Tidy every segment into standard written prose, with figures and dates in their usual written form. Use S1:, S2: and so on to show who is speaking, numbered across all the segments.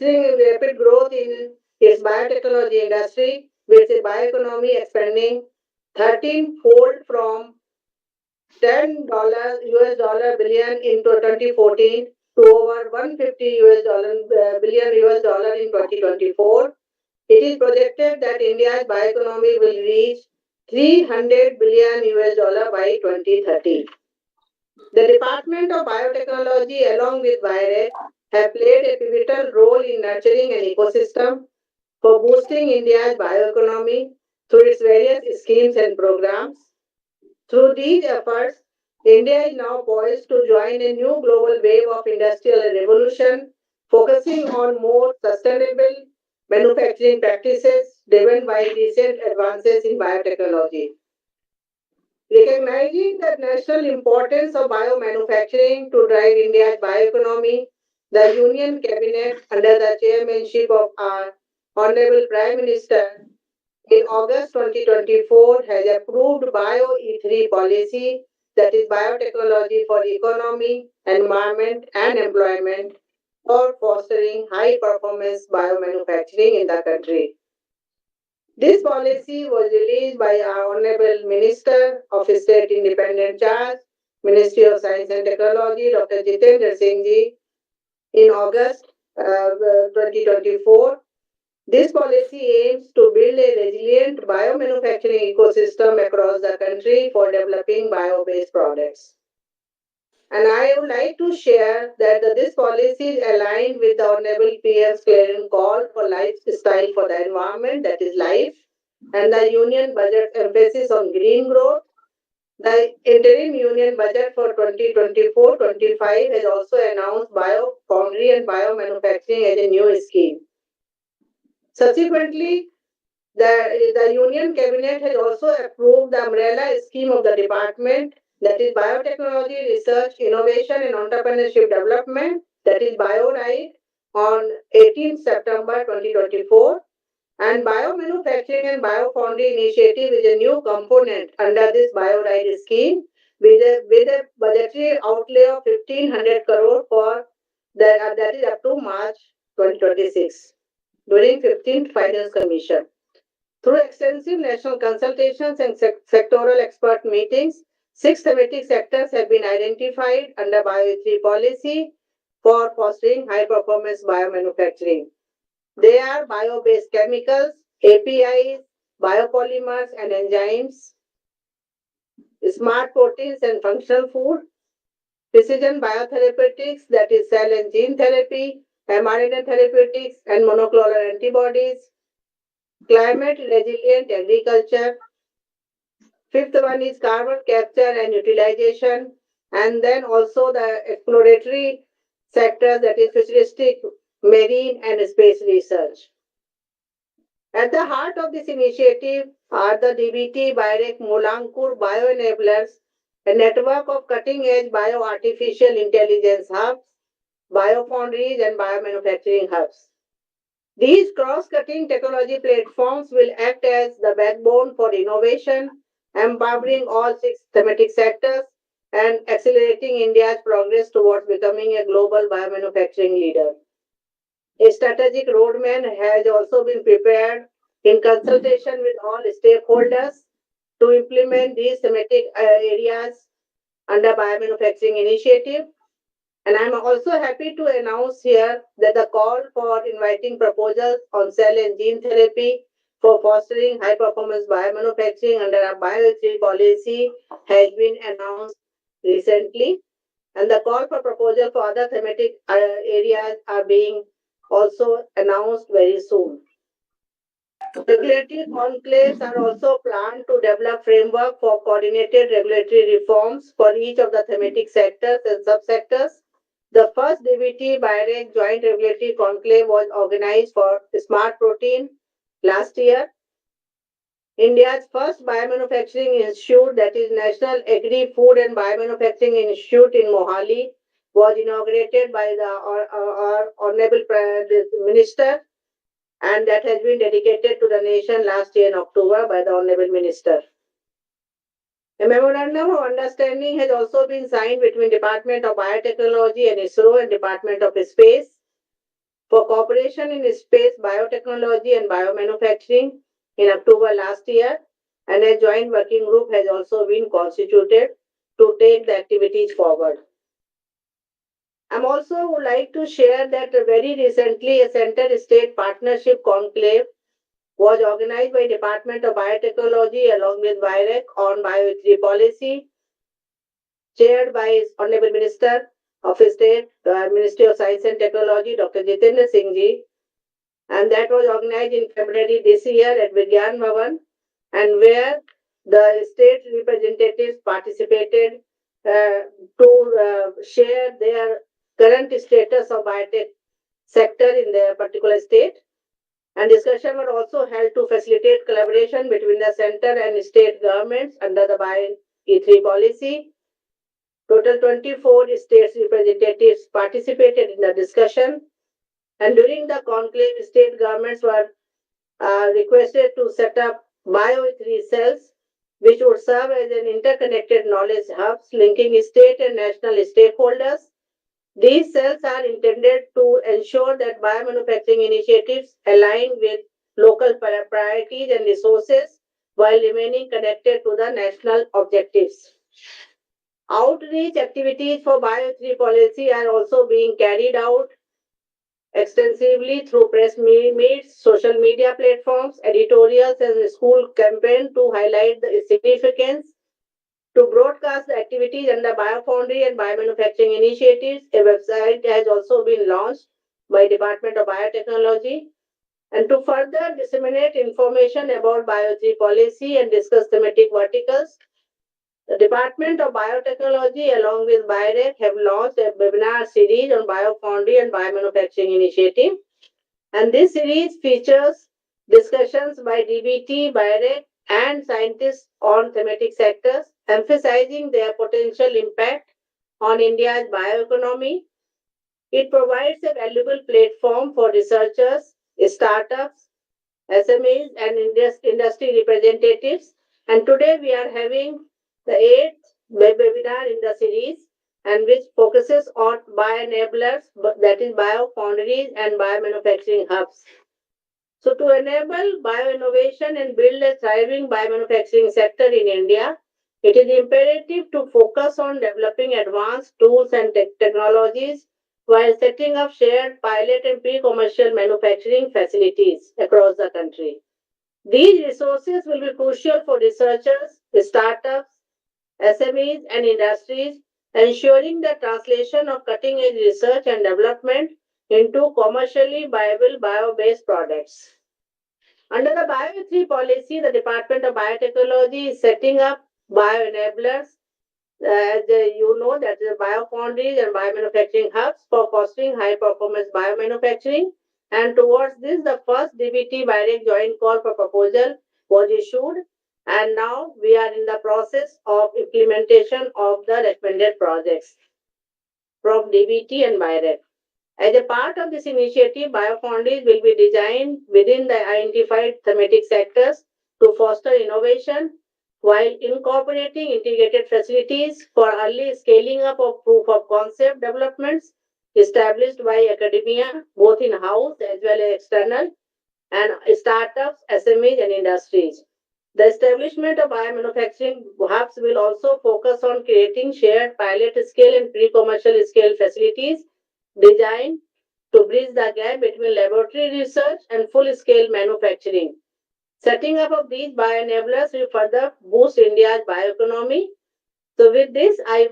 S1: witnessing rapid growth in its biotechnology industry, with its bioeconomy expanding 13-fold from $10 US dollar billion in 2014 to over 150 US dollar billion US dollar in 2024. It is projected that India's bioeconomy will reach 300 billion US dollar by 2030. The Department of Biotechnology, along with BioRec, have played a pivotal role in nurturing an ecosystem for boosting India's bioeconomy through its various schemes and programs. Through these efforts, India is now poised to join a new global wave of industrial revolution, focusing on more sustainable manufacturing practices driven by recent advances in biotechnology. Recognizing the national importance of biomanufacturing to drive India's bioeconomy, the Union Cabinet, under the chairmanship of our Honorable Prime Minister, in August 2024, has approved BioE3 policy, that is biotechnology for economy, environment, and employment, for fostering high performance biomanufacturing in the country. This policy was released by our Honorable Minister of State Independent Charge, Ministry of Science and Technology, Dr. Jitendra Singh Ji, in August 2024. This policy aims to build a resilient biomanufacturing ecosystem across the country for developing bio-based products. And I would like to share that this policy is aligned with the Honorable PM's clearing call for lifestyle for the environment, that is life, and the union budget emphasis on green growth. The interim union budget for 2024-25 has also announced Biofoundry and Biomanufacturing as a new scheme. Subsequently, the Union Cabinet has also approved the umbrella scheme of the department, that is Biotechnology Research, Innovation and Entrepreneurship Development, that is BioRide, on 18 September 2024. And Biomanufacturing and Biofoundry Initiative is a new component under this BioRide scheme with a budgetary outlay of 1,500 crore for that is up to March 2026 during 15th Finance Commission. Through extensive national consultations and sectoral expert meetings, 6 thematic sectors have been identified under BioE3 policy for fostering high-performance biomanufacturing. They are bio-based chemicals, APIs, biopolymers and enzymes, smart proteins and functional food, precision biotherapeutics, that is cell and gene therapy, mRNA therapeutics and monoclonal antibodies, climate resilient agriculture. Fifth one is carbon capture and utilization, and then also the exploratory sector, that is futuristic, marine and space research. At the heart of this initiative are the DBT BioRec Molankur BioEnablers, a network of cutting-edge bio-artificial intelligence hubs, Biofoundries and Biomanufacturing Hubs. These cross-cutting technology platforms will act as the backbone for innovation, empowering all 6 thematic sectors and accelerating India's progress towards becoming a global biomanufacturing leader. A strategic roadmap has also been prepared in consultation with all stakeholders to implement these thematic areas under biomanufacturing initiative. And I'm also happy to announce here that the call for inviting proposals on cell and gene therapy for fostering high-performance biomanufacturing under our BioE3 policy has been announced recently. And the call for proposal for other thematic areas are being also announced very soon. Regulatory conclaves are also planned to develop framework for coordinated regulatory reforms for each of the thematic sectors and subsectors. The first DBT BioRec Joint Regulatory Conclave was organized for Smart Protein last year. India's first biomanufacturing institute, that is National Agri Food and Biomanufacturing Institute in Mohali, was inaugurated by our Honorable Minister, and that has been dedicated to the nation last year in October by the Honorable Minister. A memorandum of understanding has also been signed between Department of Biotechnology and ISRO and Department of Space for cooperation in space biotechnology and biomanufacturing in October last year, and a joint working group has also been constituted to take the activities forward. I'm also would like to share that very recently a center-state partnership conclave was organized by Department of Biotechnology along with BIREC on bioethics policy, chaired by Honorable Minister of State, Ministry of Science and Technology, Dr. Jitendra Singh Ji, and that was organized in February this year at Vigyan Bhavan, and where the state representatives participated to share their current status of biotech sector in their particular state. And discussion were also held to facilitate collaboration between the center and state governments under the BioE3 policy. Total 24 states representatives participated in the discussion, and during the conclave, state governments were requested to set up BioE3 cells, which would serve as an interconnected knowledge hubs linking state and national stakeholders. These cells are intended to ensure that biomanufacturing initiatives align with local priorities and resources while remaining connected to the national objectives. Outreach activities for Bio3 policy are also being carried out extensively through press meets, social media platforms, editorials, and school campaign to highlight the significance. To broadcast the activities under Biofoundry and Biomanufacturing initiatives, a website has also been launched by Department of Biotechnology. And to further disseminate information about Bio3 policy and discuss thematic verticals, the Department of Biotechnology along with BIREC have launched a webinar series on Biofoundry and Biomanufacturing initiative. And this series features discussions by DBT, BIREC, and scientists on thematic sectors, emphasizing their potential impact on India's bioeconomy. It provides a valuable platform for researchers, startups, SMEs, and industry representatives. And today we are having the eighth webinar in the series, and which focuses on BioEnablers, that is Biofoundries and Biomanufacturing Hubs. So to enable bioinnovation and build a thriving biomanufacturing sector in India, it is imperative to focus on developing advanced tools and technologies while setting up shared pilot and pre-commercial manufacturing facilities across the country. These resources will be crucial for researchers, startups, SMEs, and industries, ensuring the translation of cutting edge research and development into commercially viable bio-based products. Under the BioE3 policy, the Department of Biotechnology is setting up BioEnablers, as you know, that is Biofoundries and Biomanufacturing Hubs for fostering high-performance biomanufacturing. And towards this, the first DBT BIREC joint call for proposal was issued, and now we are in the process of implementation of the recommended projects from DBT and BIREC. As a part of this initiative, Biofoundries will be designed within the identified thematic sectors to foster innovation while incorporating integrated facilities for early scaling up of proof of concept developments established by academia, both in-house as well as external, and startups, SMEs, and industries. The establishment of biomanufacturing hubs will also focus on creating shared pilot scale and pre-commercial scale facilities designed to bridge the gap between laboratory research and full-scale manufacturing. Setting up of these bioenablers will further boost India's bioeconomy. So with this, I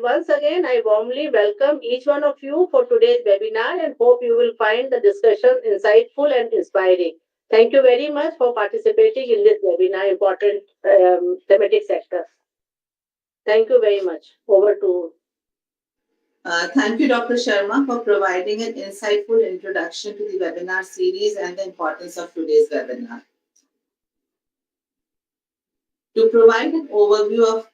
S1: warmly welcome each one of you for today's webinar and hope you will find the discussion insightful and inspiring. Thank you very much for participating in this webinar, important thematic sectors. Thank you very much. Over to
S2: Thank you, Dr. Sharma, for providing an insightful introduction to the webinar series and the importance of today's webinar. To provide an overview of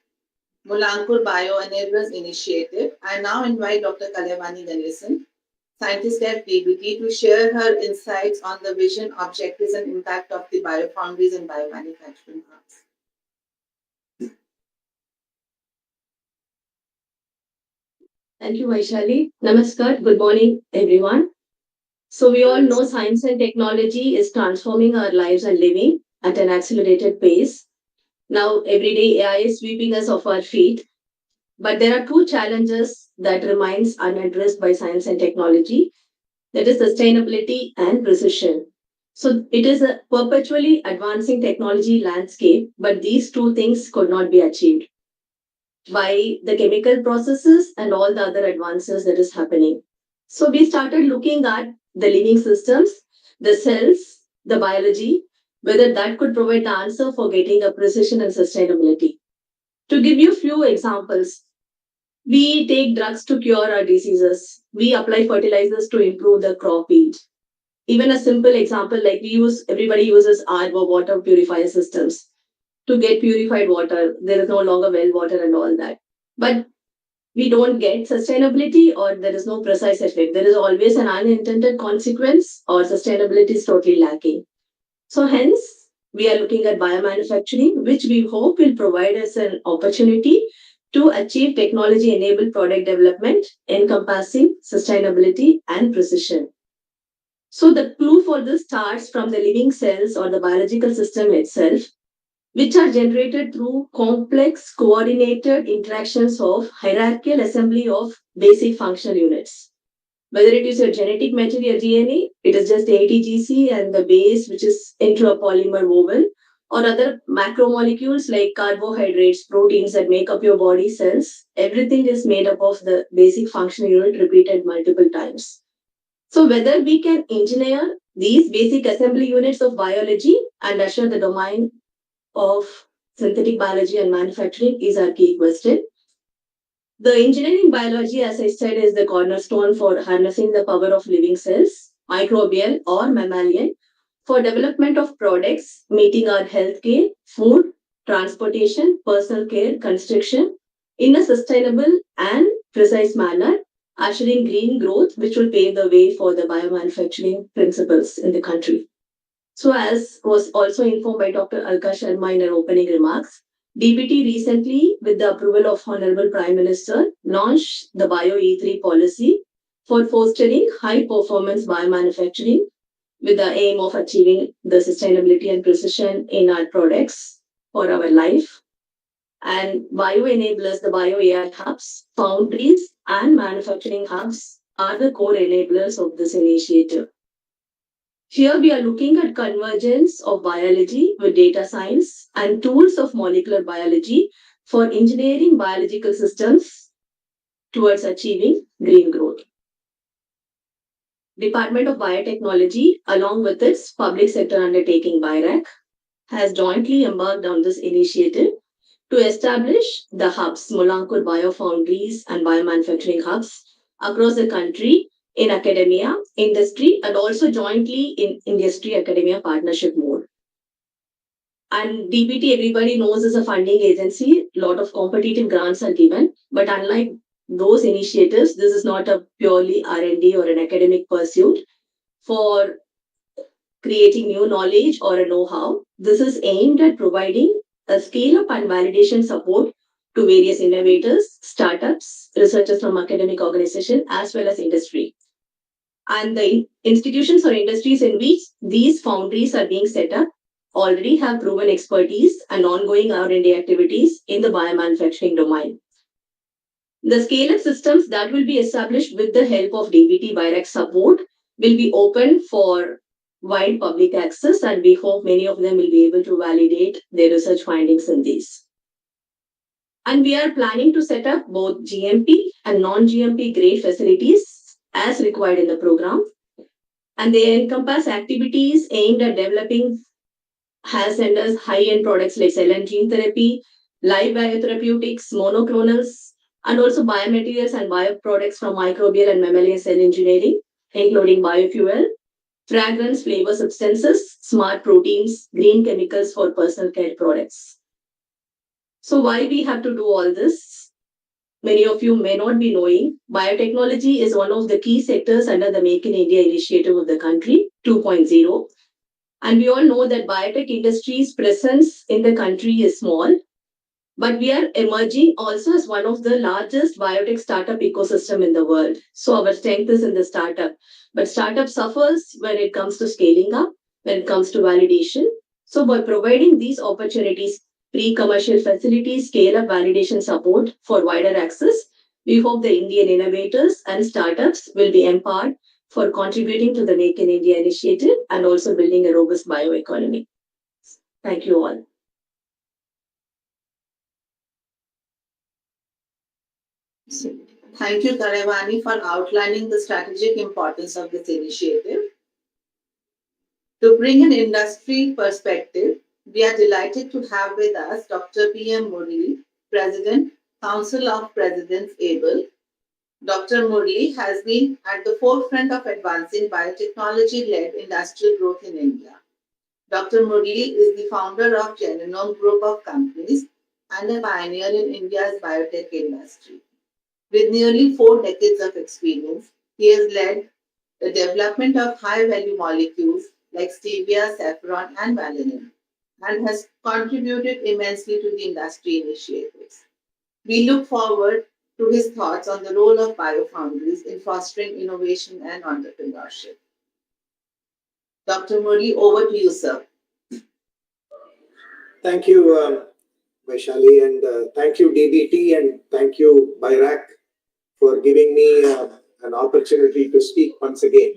S2: Mulankur BioEnablers initiative, I now invite Dr. Kalyavani Ganesan, scientist at DBT, to share her insights on the vision, objectives, and impact of the Biofoundries and Biomanufacturing Hubs.
S3: Thank you, Vaishali. Namaskar. Good morning, everyone. So we all know science and technology is transforming our lives and living at an accelerated pace. Now every day AI is sweeping us off our feet. But there are two challenges that remains unaddressed by science and technology, that is sustainability and precision. So it is a perpetually advancing technology landscape, but these two things could not be achieved by the chemical processes and all the other advances that is happening. So we started looking at the living systems, the cells, the biology, whether that could provide the answer for getting a precision and sustainability. To give you few examples, we take drugs to cure our diseases. We apply fertilizers to improve the crop yield. Even a simple example like everybody uses RO water purifier systems to get purified water. There is no longer well water and all that. But we don't get sustainability or there is no precise effect. There is always an unintended consequence or sustainability is totally lacking. So hence, we are looking at biomanufacturing, which we hope will provide us an opportunity to achieve technology-enabled product development encompassing sustainability and precision. So the clue for this starts from the living cells or the biological system itself, which are generated through complex coordinated interactions of hierarchical assembly of basic functional units. Whether it is your genetic material DNA, it is just the ATGC and the base, which is into a polymer woven, or other macromolecules like carbohydrates, proteins that make up your body cells. Everything is made up of the basic functional unit repeated multiple times. So whether we can engineer these basic assembly units of biology and assure the domain of synthetic biology and manufacturing is our key question. The engineering biology, as I said, is the cornerstone for harnessing the power of living cells, microbial or mammalian, for development of products meeting our healthcare, food, transportation, personal care, construction in a sustainable and precise manner, ushering green growth, which will pave the way for the biomanufacturing principles in the country. So, as was also informed by Dr. Alka Sharma in her opening remarks, DBT recently, with the approval of Honorable Prime Minister, launched the Bio E3 policy for fostering high performance biomanufacturing with the aim of achieving the sustainability and precision in our products for our life. And BioEnablers, the Bio AI hubs, foundries, and manufacturing hubs are the core enablers of this initiative. Here we are looking at convergence of biology with data science and tools of molecular biology for engineering biological systems towards achieving green growth. Department of Biotechnology, along with its public sector undertaking BIRAC, has jointly embarked on this initiative to establish the hubs, Molankur Biofoundries and Biomanufacturing Hubs across the country in academia, industry, and also jointly in industry academia partnership mode. And DBT, everybody knows, is a funding agency. A lot of competitive grants are given, but unlike those initiatives, this is not a purely R&D or an academic pursuit for creating new knowledge or a know-how. This is aimed at providing a scale-up and validation support to various innovators, startups, researchers from academic organizations, as well as industry. And the institutions or industries in which these foundries are being set up already have proven expertise and ongoing R&D activities in the biomanufacturing domain. The scale-up systems that will be established with the help of DBT BIRAC support will be open for wide public access, and we hope many of them will be able to validate their research findings in these. And we are planning to set up both GMP and non-GMP grade facilities as required in the program. And they encompass activities aimed at developing has sent us high-end products like cell and gene therapy, live biotherapeutics, monoclonals, and also biomaterials and bioproducts from microbial and mammalian cell engineering, including biofuel, fragrance, flavor substances, smart proteins, green chemicals for personal care products. So why we have to do all this? Many of you may not be knowing, biotechnology is one of the key sectors under the Make in India initiative of the country 2.0. And we all know that biotech industry's presence in the country is small, But we are emerging also as one of the largest biotech startup ecosystem in the world. So our strength is in the startup. But startup suffers when it comes to scaling up, when it comes to validation. So by providing these opportunities, pre-commercial facilities, scale-up validation support for wider access, we hope the Indian innovators and startups will be empowered for contributing to the Make in India initiative and also building a robust bioeconomy. Thank you all.
S2: Thank you, Kalyavani, for outlining the strategic importance of this initiative. To bring an industry perspective, we are delighted to have with us Dr. P.M. Murli, President, Council of Presidents ABLE. Dr. Murli has been at the forefront of advancing biotechnology-led industrial growth in India. Dr. Murli is the founder of Genome Group of Companies and a pioneer in India's biotech industry. With nearly 4 decades of experience, he has led the development of high-value molecules like stevia, saffron, and vanillin, and has contributed immensely to the industry initiatives. We look forward to his thoughts on the role of biofoundries in fostering innovation and entrepreneurship. Dr. Murli, over to you, sir.
S4: Thank you, Vaishali, and thank you, DBT, and thank you, BIRAC, for giving me an opportunity to speak once again.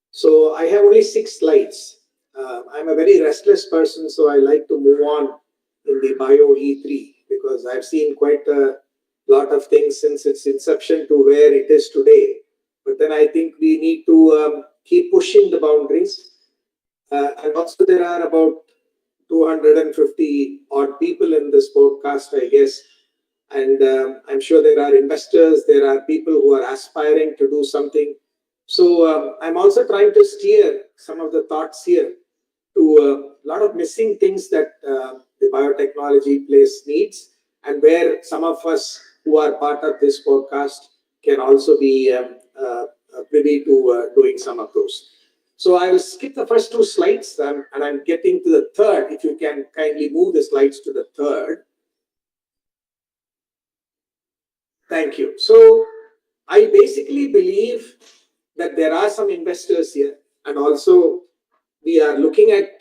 S4: So I have only 6 slides. I'm a very restless person, so I like to move on in the Bio E3 because I've seen quite a lot of things since its inception to where it is today. But then I think we need to keep pushing the boundaries. And also there are about 250 odd people in this podcast, I guess. And I'm sure there are investors, there are people who are aspiring to do something. So I'm also trying to steer some of the thoughts here to a lot of missing things that the biotechnology place needs, and where some of us who are part of this podcast can also be privy to doing some of those. So I will skip the first 2 slides and I'm getting to the third. If you can kindly move the slides to the third. Thank you. So I basically believe that there are some investors here, and also we are looking at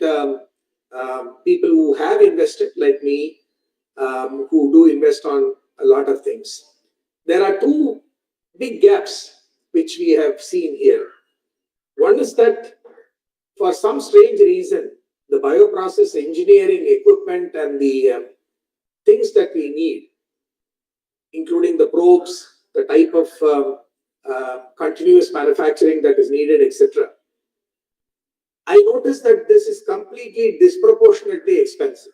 S4: people who have invested like me, who do invest on a lot of things. There are 2 big gaps which we have seen here. One is that for some strange reason, the bioprocess engineering equipment and the things that we need, including the probes, the type of continuous manufacturing that is needed, etc. I noticed that this is completely disproportionately expensive.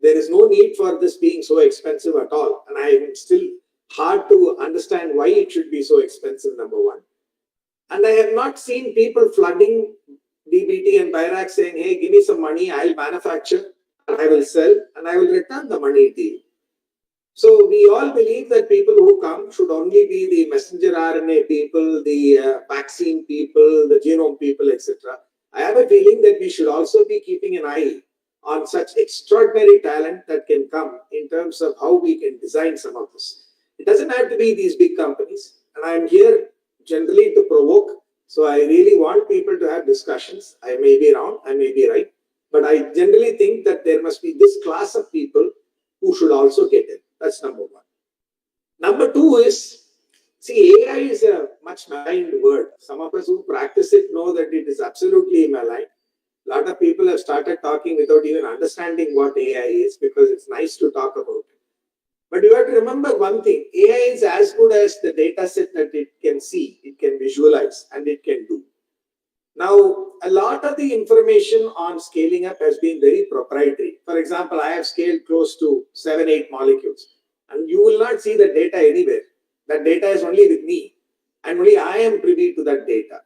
S4: There is no need for this being so expensive at all. And I am still hard to understand why it should be so expensive, number one. And I have not seen people flooding DBT and BIRAC saying, hey, give me some money, I'll manufacture, and I will sell, and I will return the money to you. So we all believe that people who come should only be the messenger RNA people, the vaccine people, the genome people, etc. I have a feeling that we should also be keeping an eye on such extraordinary talent that can come in terms of how we can design some of this. It doesn't have to be these big companies. And I'm here generally to provoke. So I really want people to have discussions. I may be wrong, I may be right. But I generally think that there must be this class of people who should also get in. That's number one. Number 2 is, see, AI is a much maligned word. Some of us who practice it know that it is absolutely maligned. A lot of people have started talking without even understanding what AI is because it's nice to talk about it. But you have to remember one thing, AI is as good as the data set that it can see, it can visualize, and it can do. Now, a lot of the information on scaling up has been very proprietary. For example, I have scaled close to 7, 8 molecules, and you will not see the data anywhere. That data is only with me, and only I am privy to that data.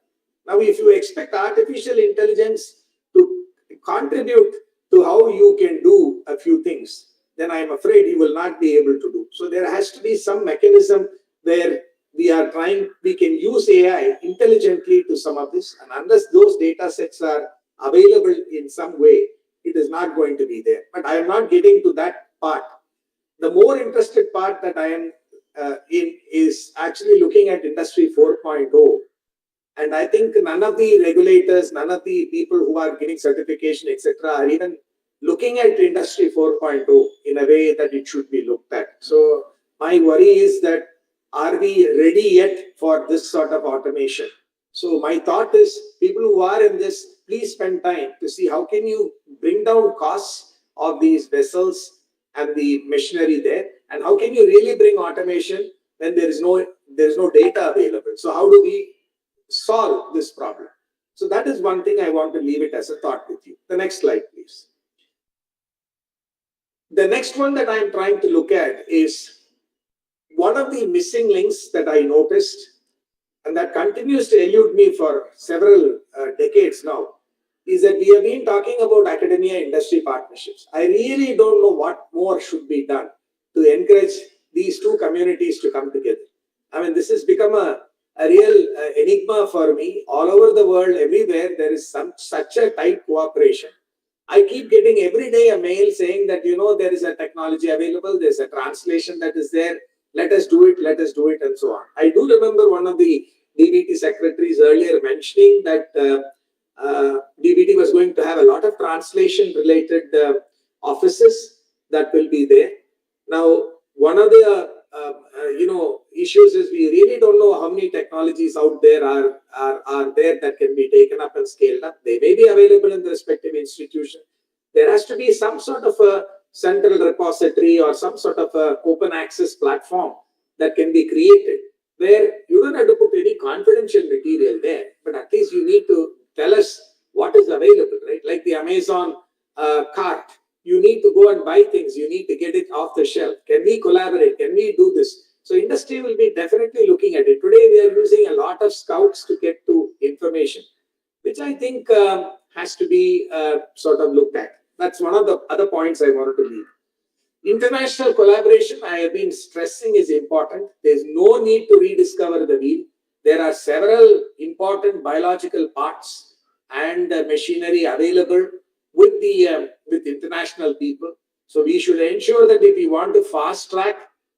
S4: Now, if you expect artificial intelligence to contribute to how you can do a few things, then I am afraid you will not be able to do. So there has to be some mechanism where we can use AI intelligently to some of this, and unless those data sets are available in some way, it is not going to be there. But I am not getting to that part. The more interested part that I am in is actually looking at Industry 4.0. And I think none of the regulators, none of the people who are giving certification, etc., are even looking at Industry 4.0 in a way that it should be looked at. So my worry is that are we ready yet for this sort of automation? So my thought is, people who are in this, please spend time to see how can you bring down costs of these vessels and the machinery there, and how can you really bring automation when there is no data available. So how do we solve this problem? So that is one thing I want to leave it as a thought with you. The next slide, please. The next one that I'm trying to look at is one of the missing links that I noticed, and that continues to elude me for several decades now, is that we have been talking about academia industry partnerships. I really don't know what more should be done to encourage these two communities to come together. I mean, this has become a real enigma for me. All over the world, everywhere, there is such a tight cooperation. I keep getting every day a mail saying that, there is a technology available, there's a translation that is there, let us do it, and so on. I do remember one of the DBT secretaries earlier mentioning that DBT was going to have a lot of translation related offices that will be there. Now, one of the issues is we really don't know how many technologies out there are there that can be taken up and scaled up. They may be available in the respective institution. There has to be some sort of a central repository or some sort of a open access platform that can be created, where you don't have to put any confidential material there, but at least you need to tell us what is available, right? Like the Amazon cart. You need to go and buy things. You need to get it off the shelf. Can we collaborate? Can we do this? So industry will be definitely looking at it. Today, we are using a lot of scouts to get to information, which I think has to be sort of looked at. That's one of the other points I wanted to leave. International collaboration, I have been stressing, is important. There's no need to rediscover the wheel. There are several important biological parts and machinery available with international people. So we should ensure that if we want to fast track,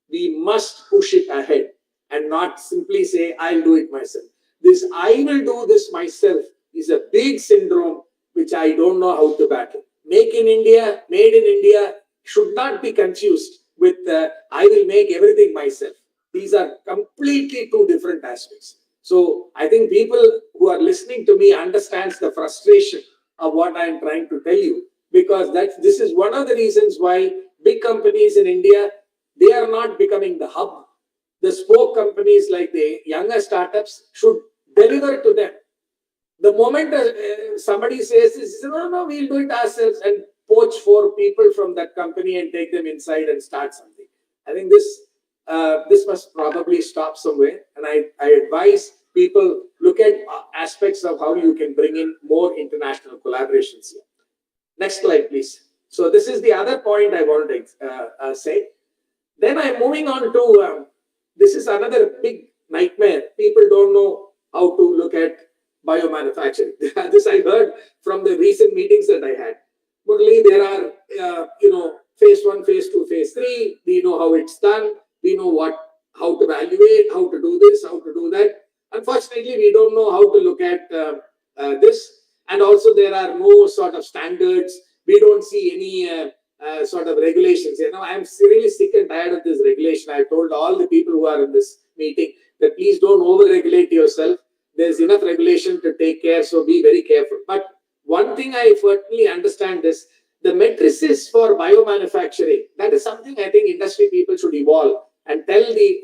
S4: we must push it ahead and not simply say, I'll do it myself. This I will do this myself is a big syndrome which I don't know how to battle. Make in India, made in India should not be confused with I will make everything myself. These are completely two different aspects. So I think people who are listening to me understands the frustration of what I am trying to tell you, because this is one of the reasons why big companies in India, they are not becoming the hub. The spoke companies like the younger startups should deliver to them. The moment somebody says, no, we'll do it ourselves, and poach 4 people from that company and take them inside and start something. I think this must probably stop somewhere. And I advise people look at aspects of how you can bring in more international collaborations here. Next slide, please. So this is the other point I wanted to say. Then I'm moving on to, this is another big nightmare. People don't know how to look at biomanufacturing. This I heard from the recent meetings that I had. Murali, there are, phase 1, phase 2, phase 3. We know how it's done. We know how to evaluate, how to do this, how to do that. Unfortunately, we don't know how to look at this. And also, there are no sort of standards. We don't see any sort of regulations. I'm really sick and tired of this regulation. I told all the people who are in this meeting that please don't over-regulate yourself. There's enough regulation to take care, so be very careful. But one thing I certainly understand is the matrices for biomanufacturing. That is something I think industry people should evolve and tell the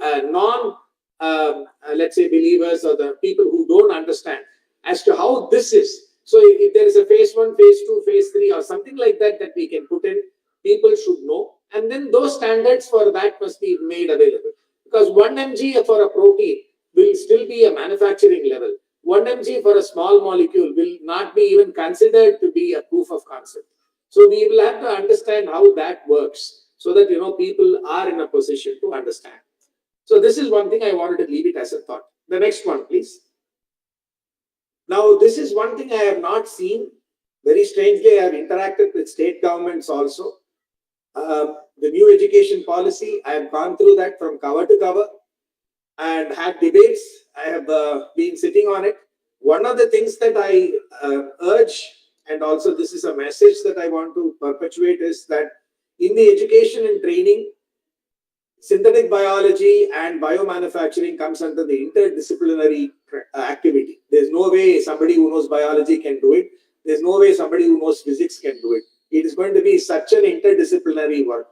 S4: let's say, believers or the people who don't understand as to how this is. So if there is a phase 1, phase 2, phase 3 or something like that that we can put in, people should know. And then those standards for that must be made available. Because 1 mg for a protein will still be a manufacturing level. 1 mg for a small molecule will not be even considered to be a proof of concept. So we will have to understand how that works so that people are in a position to understand. So this is one thing I wanted to leave it as a thought. The next one, please. Now, this is one thing I have not seen. Very strangely, I have interacted with state governments also. the new education policy. I have gone through that from cover to cover and had debates. I have been sitting on it. One of the things that I urge, and also this is a message that I want to perpetuate, is that in the education and training, synthetic biology and biomanufacturing comes under the interdisciplinary activity. There's no way somebody who knows biology can do it. There's no way somebody who knows physics can do it. It is going to be such an interdisciplinary work.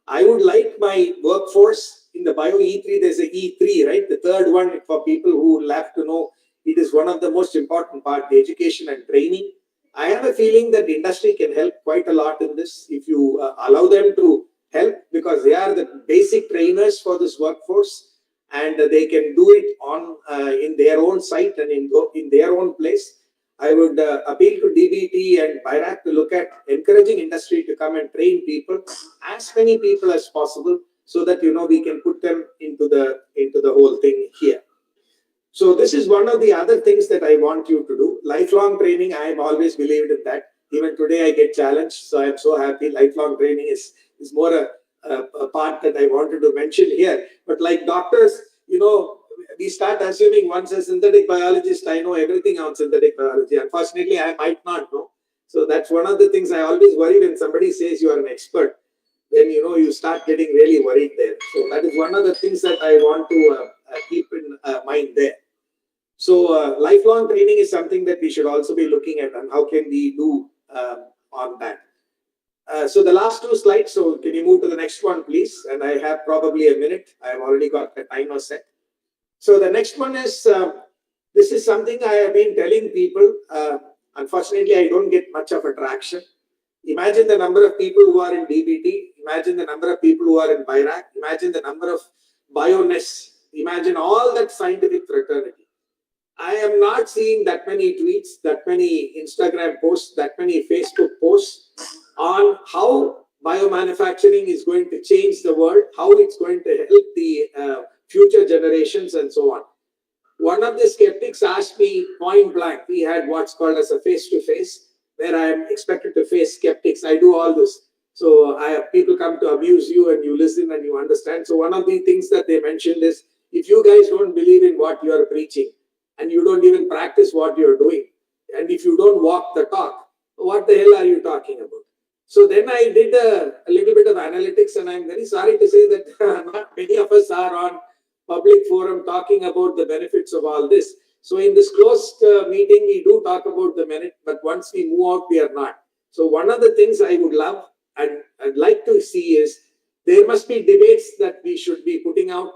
S4: I would like my workforce in the Bio E3, there's a E3, right? The third one for people who will have to know, it is one of the most important part, the education and training. I have a feeling that the industry can help quite a lot in this if you allow them to help, because they are the basic trainers for this workforce, and they can do it on in their own site and in their own place. I would appeal to DBT and BIRAC to look at encouraging industry to come and train people, as many people as possible, so that we can put them into the whole thing here. So this is one of the other things that I want you to do. Lifelong training, I have always believed in that. Even today I get challenged, so I am so happy. Lifelong training is more a part that I wanted to mention here. But like doctors, we start assuming once a synthetic biologist, I know everything on synthetic biology. Unfortunately, I might not know. So that's one of the things I always worry when somebody says you are an expert. Then you start getting really worried there. So that is one of the things that I want to keep in mind there. So lifelong training is something that we should also be looking at, and how can we do on that. So the last two slides, so can you move to the next one, please? And I have probably a minute. I have already got the timer set. So the next one is, this is something I have been telling people. Unfortunately, I don't get much of attraction. Imagine the number of people who are in DBT. Imagine the number of people who are in BIRAC. Imagine the number of BioNess. Imagine all that scientific fraternity. I am not seeing that many tweets, that many Instagram posts, that many Facebook posts on how biomanufacturing is going to change the world, how it's going to help the future generations, and so on. One of the skeptics asked me point blank. We had what's called as a face-to-face, where I am expected to face skeptics. I do all this. So people come to abuse you, and you listen and you understand. So one of the things that they mentioned is, if you guys don't believe in what you are preaching, and you don't even practice what you're doing, and if you don't walk the talk, what the hell are you talking about? So then I did a little bit of analytics, and I'm very sorry to say that not many of us are on public forum talking about the benefits of all this. So in this closed meeting, we do talk about the merit, but once we move out, we are not. So one of the things I would love and I'd like to see is, there must be debates that we should be putting out,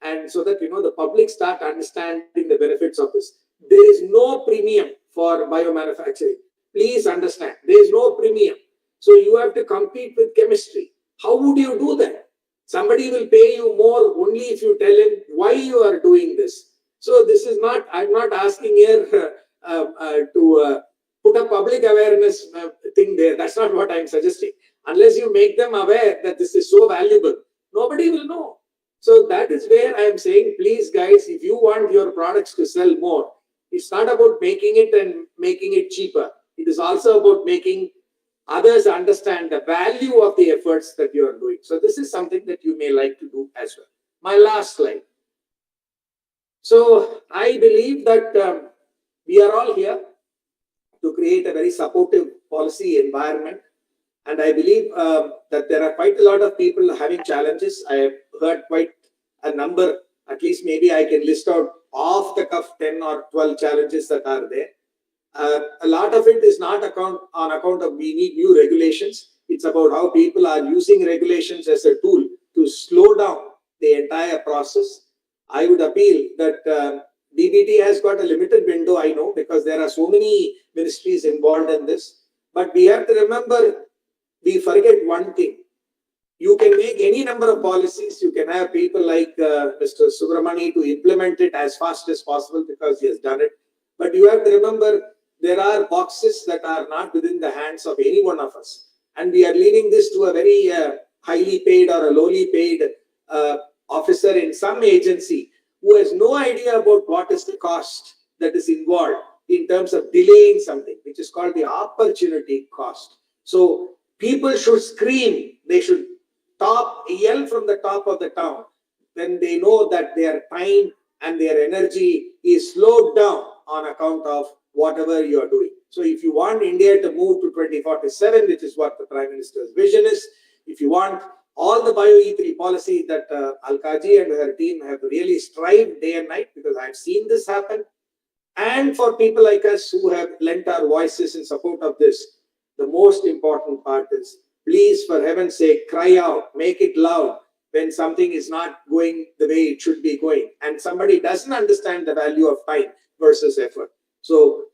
S4: and so that the public start understanding the benefits of this. There is no premium for biomanufacturing. Please understand, there is no premium. So you have to compete with chemistry. How would you do that? Somebody will pay you more only if you tell him why you are doing this. So this is not, I'm not asking here to put a public awareness thing there. That's not what I'm suggesting. Unless you make them aware that this is so valuable, nobody will know. So that is where I am saying, please guys, if you want your products to sell more, it's not about making it and making it cheaper. It is also about making others understand the value of the efforts that you are doing. So this is something that you may like to do as well. My last slide. So I believe that we are all here to create a very supportive policy environment. And I believe that there are quite a lot of people having challenges. I have heard quite a number, at least maybe I can list out off the cuff 10 or 12 challenges that are there. A lot of it is not on account of we need new regulations. It's about how people are using regulations as a tool to slow down the entire process. I would appeal that DBT has got a limited window, I know, because there are so many ministries involved in this. But we have to remember, we forget one thing. You can make any number of policies. You can have people like Mr. Subramani to implement it as fast as possible because he has done it. But you have to remember, there are boxes that are not within the hands of any one of us. And we are leaving this to a very highly paid or a lowly paid officer in some agency who has no idea about what is the cost that is involved in terms of delaying something, which is called the opportunity cost. So people should scream. They should yell from the top of the town when they know that their time and their energy is slowed down on account of whatever you are doing. So if you want India to move to 2047, which is what the Prime Minister's vision is, if you want all the BioE3 policy that Alkaji and her team have really strived day and night, because I've seen this happen, and for people like us who have lent our voices in support of this, the most important part is, please, for heaven's sake, cry out, make it loud when something is not going the way it should be going, and somebody doesn't understand the value of time versus effort. So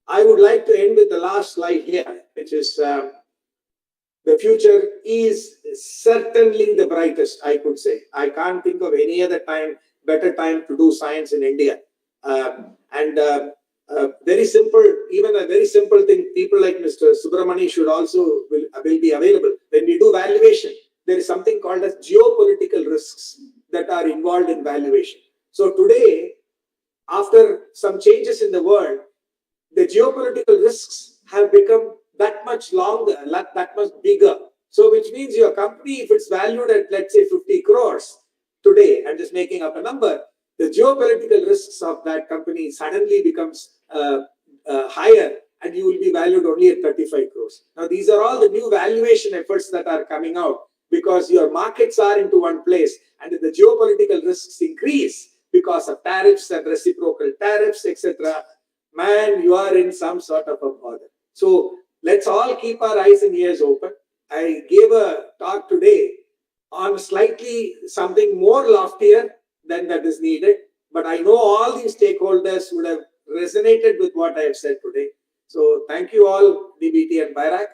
S4: I would like to end with the last slide here, which is the future is certainly the brightest, I could say. I can't think of any other better time to do science in India. Very simple, even a very simple thing, people like Mr. Subramani should also will be available. When we do valuation, there is something called as geopolitical risks that are involved in valuation. So today, after some changes in the world, the geopolitical risks have become that much longer, that much bigger. So which means your company, if it's valued at, let's say, 50 crores today, I'm just making up a number, the geopolitical risks of that company suddenly becomes higher, and you will be valued only at 35 crores. Now, these are all the new valuation efforts that are coming out because your markets are into one place, and if the geopolitical risks increase because of tariffs and reciprocal tariffs, etc., man, you are in some sort of a bother. So let's all keep our eyes and ears open. I gave a talk today on slightly something more loftier than that is needed, but I know all these stakeholders would have resonated with what I have said today. So thank you all, DBT and BIRAC,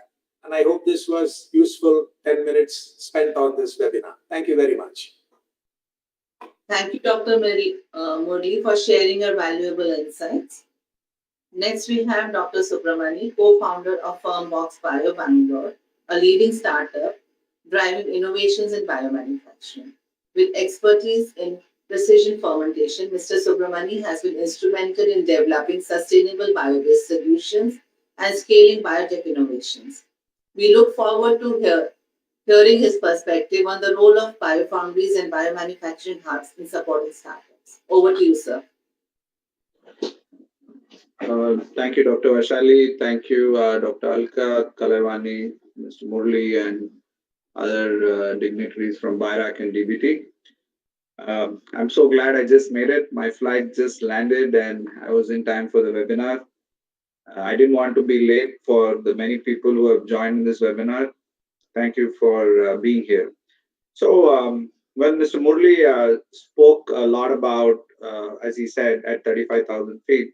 S4: and I hope this was useful 10 minutes spent on this webinar. Thank you very much.
S2: Thank you, Dr. Modi, for sharing your valuable insights. Next, we have Dr. Subramani, co-founder of Firmbox Bio Bangalore, a leading startup driving innovations in biomanufacturing. With expertise in precision fermentation, Mr. Subramani has been instrumental in developing sustainable bio-based solutions and scaling biotech innovations. We look forward to hearing his perspective on the role of Biofoundries and Biomanufacturing Hubs in supporting startups. Over to you, sir.
S5: Thank you, Dr. Vaishali. Thank you, Dr. Alka, Kalavani, Mr. Murli, and other dignitaries from BIRAC and DBT. I'm so glad I just made it. My flight just landed and I was in time for the webinar. I didn't want to be late for the many people who have joined this webinar. Thank you for being here. So, when Mr. Murli spoke a lot about, as he said, at 35,000 feet,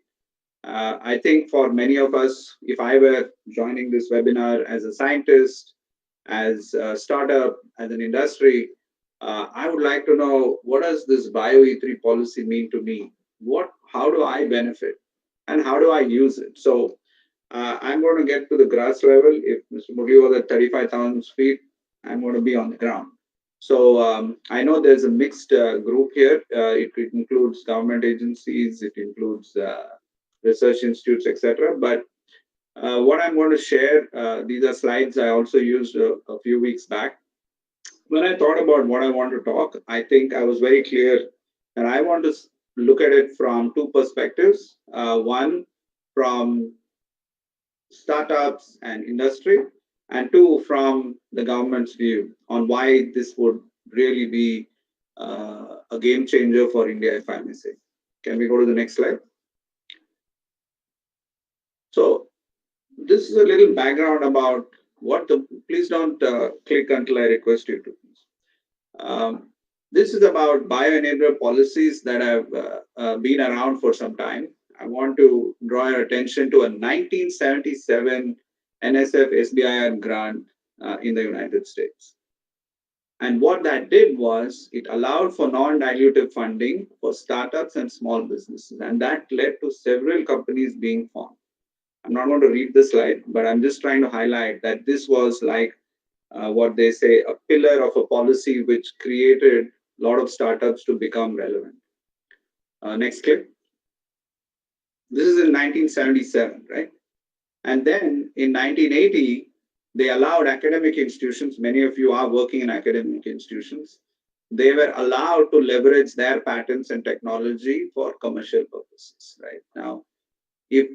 S5: I think for many of us, if I were joining this webinar as a scientist, as a startup, as an industry, I would like to know, what does this BioE3 policy mean to me? How do I benefit? And how do I use it? So I'm going to get to the grass level. If Mr. Murli was at 35,000 feet, I'm going to be on the ground. So I know there's a mixed group here. It includes government agencies, it includes research institutes, etc. But what I'm going to share, these are slides I also used a few weeks back. When I thought about what I want to talk, I think I was very clear that I want to look at it from two perspectives. One, from startups and industry, and two, from the government's view on why this would really be a game changer for India, if I may say. Can we go to the next slide? So this is a little background about what the, please don't click until I request you to. This is about bioenabler policies that have been around for some time. I want to draw your attention to a 1977 NSF SBIR grant in the United States. And what that did was it allowed for non-dilutive funding for startups and small businesses. And that led to several companies being formed. I'm not going to read the slide, but I'm just trying to highlight that this was like what they say, a pillar of a policy which created a lot of startups to become relevant. Next clip. This is in 1977, right? And then in 1980, they allowed academic institutions, many of you are working in academic institutions, they were allowed to leverage their patents and technology for commercial purposes, right? Now, if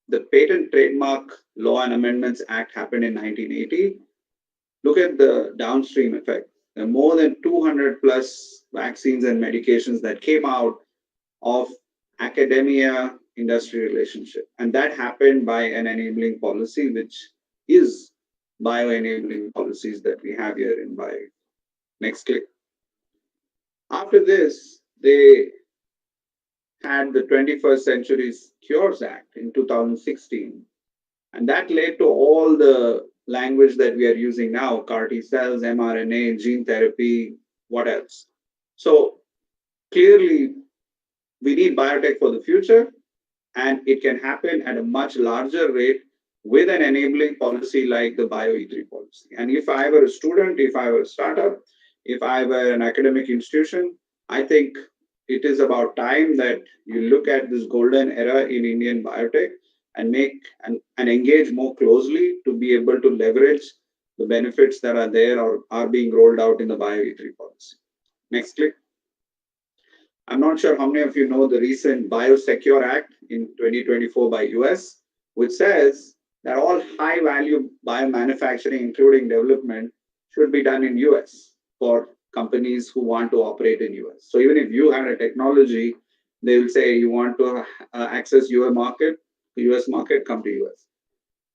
S5: the Patent Trademark Law and Amendments Act happened in 1980, look at the downstream effect. There are more than 200 plus vaccines and medications that came out of academia industry relationship. And that happened by an enabling policy, which is bioenabling policies that we have here in Bio. Next click. After this, they had the 21st Century Cures Act in 2016. And that led to all the language that we are using now, CAR T cells, mRNA, gene therapy, what else? So clearly, we need biotech for the future, and it can happen at a much larger rate with an enabling policy like the BioE3 policy. And if I were a student, if I were a startup, if I were an academic institution, I think it is about time that you look at this golden era in Indian biotech and make and engage more closely to be able to leverage the benefits that are there or are being rolled out in the BioE3 policy. Next click. I'm not sure how many of you know the recent Biosecure Act in 2024 by US, which says that all high value biomanufacturing, including development, should be done in US for companies who want to operate in US. So even if you had a technology, they will say you want to access US market, come to US.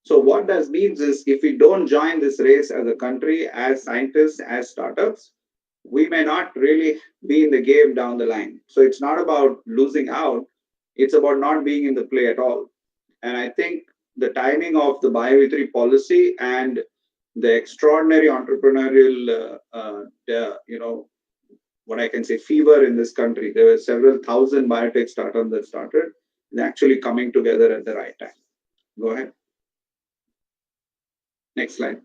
S5: So what that means is if we don't join this race as a country, as scientists, as startups, we may not really be in the game down the line. So it's not about losing out, it's about not being in the play at all. And I think the timing of the BioE3 policy and the extraordinary entrepreneurial, what I can say, fever in this country, there were several thousand biotech startups that started, and actually coming together at the right time. Go ahead. Next slide.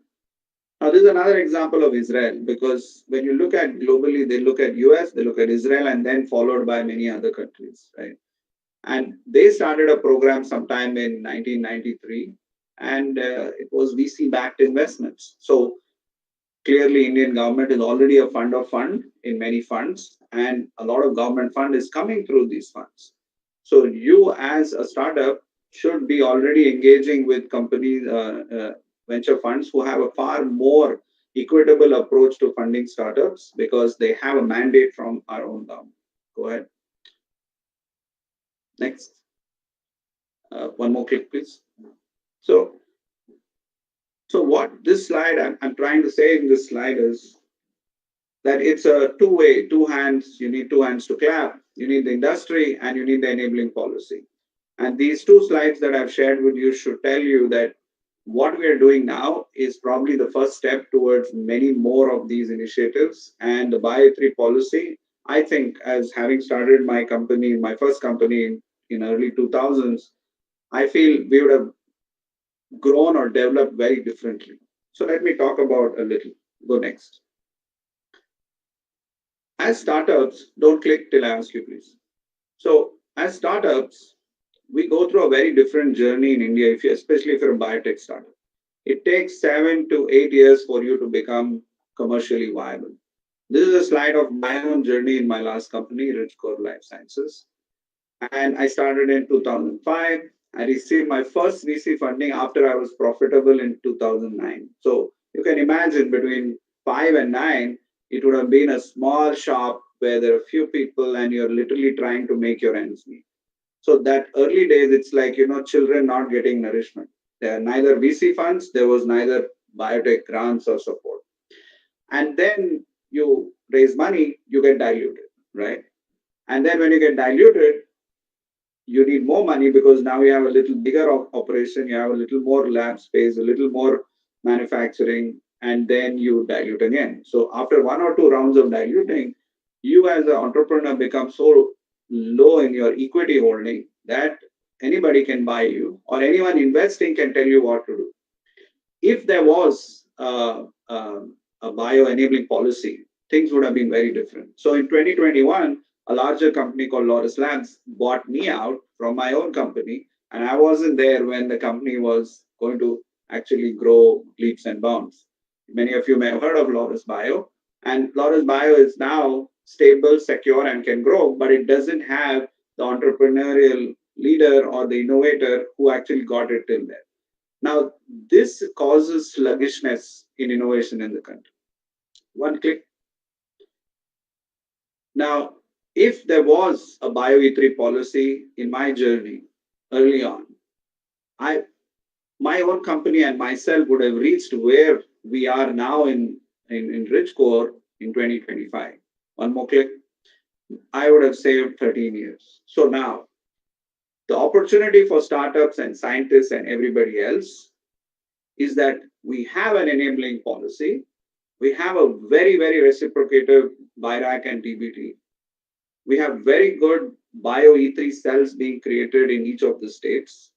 S5: Now, this is another example of Israel, because when you look at globally, they look at US, they look at Israel, and then followed by many other countries, right? And they started a program sometime in 1993, and it was VC-backed investments. So clearly, Indian government is already a fund of fund in many funds, and a lot of government fund is coming through these funds. So you as a startup should be already engaging with companies, venture funds who have a far more equitable approach to funding startups because they have a mandate from our own government. Go ahead. Next. One more click, please. So what this slide, I'm trying to say in this slide is that it's a two-way, two hands. You need two hands to clap. You need the industry and you need the enabling policy. And these two slides that I've shared with you should tell you that what we are doing now is probably the first step towards many more of these initiatives. And the Bio3 policy, I think, as having started my company, my first company in early 2000s, I feel we would have grown or developed very differently. So let me talk about a little. Go next. As startups, don't click till I ask you, please. So as startups, we go through a very different journey in India, especially if you're a biotech startup. It takes 7 to 8 years for you to become commercially viable. This is a slide of my own journey in my last company, Richcore Life Sciences. And I started in 2005. I received my first VC funding after I was profitable in 2009. So you can imagine between 5 and 9, it would have been a small shop where there are few people and you're literally trying to make your ends meet. So that early days, it's like, children not getting nourishment. There are neither VC funds, there was neither biotech grants or support. And then you raise money, you get diluted, right? And then when you get diluted, you need more money because now you have a little bigger operation, you have a little more lab space, a little more manufacturing, and then you dilute again. So after 1 or 2 rounds of diluting, you as an entrepreneur become so low in your equity holding that anybody can buy you or anyone investing can tell you what to do. If there was a bio-enabling policy, things would have been very different. So in 2021, a larger company called Lotus Labs bought me out from my own company, and I wasn't there when the company was going to actually grow leaps and bounds. Many of you may have heard of Laurus Bio, and Laurus Bio is now stable, secure, and can grow, but it doesn't have the entrepreneurial leader or the innovator who actually got it till there. Now, this causes sluggishness in innovation in the country. One click. Now, if there was a BioE3 policy in my journey early on, I my own company and myself would have reached where we are now in Rich Core in 2025. One more click. I would have saved 13 years. So now, the opportunity for startups and scientists and everybody else is that we have an enabling policy. We have a very, very reciprocative BIRAC and DBT. We have very good BioE3 cells being created in each of the states.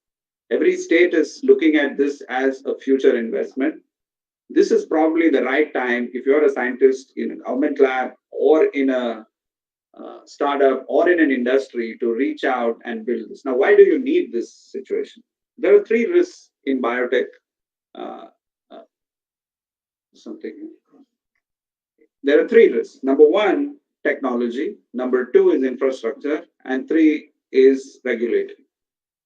S5: Every state is looking at this as a future investment. This is probably the right time if you're a scientist in a government lab or in a startup or in an industry to reach out and build this. Now, why do you need this situation? There are three risks in biotech. Uh, uh, something. There are three risks. Number one, technology. Number two is infrastructure. And three is regulatory.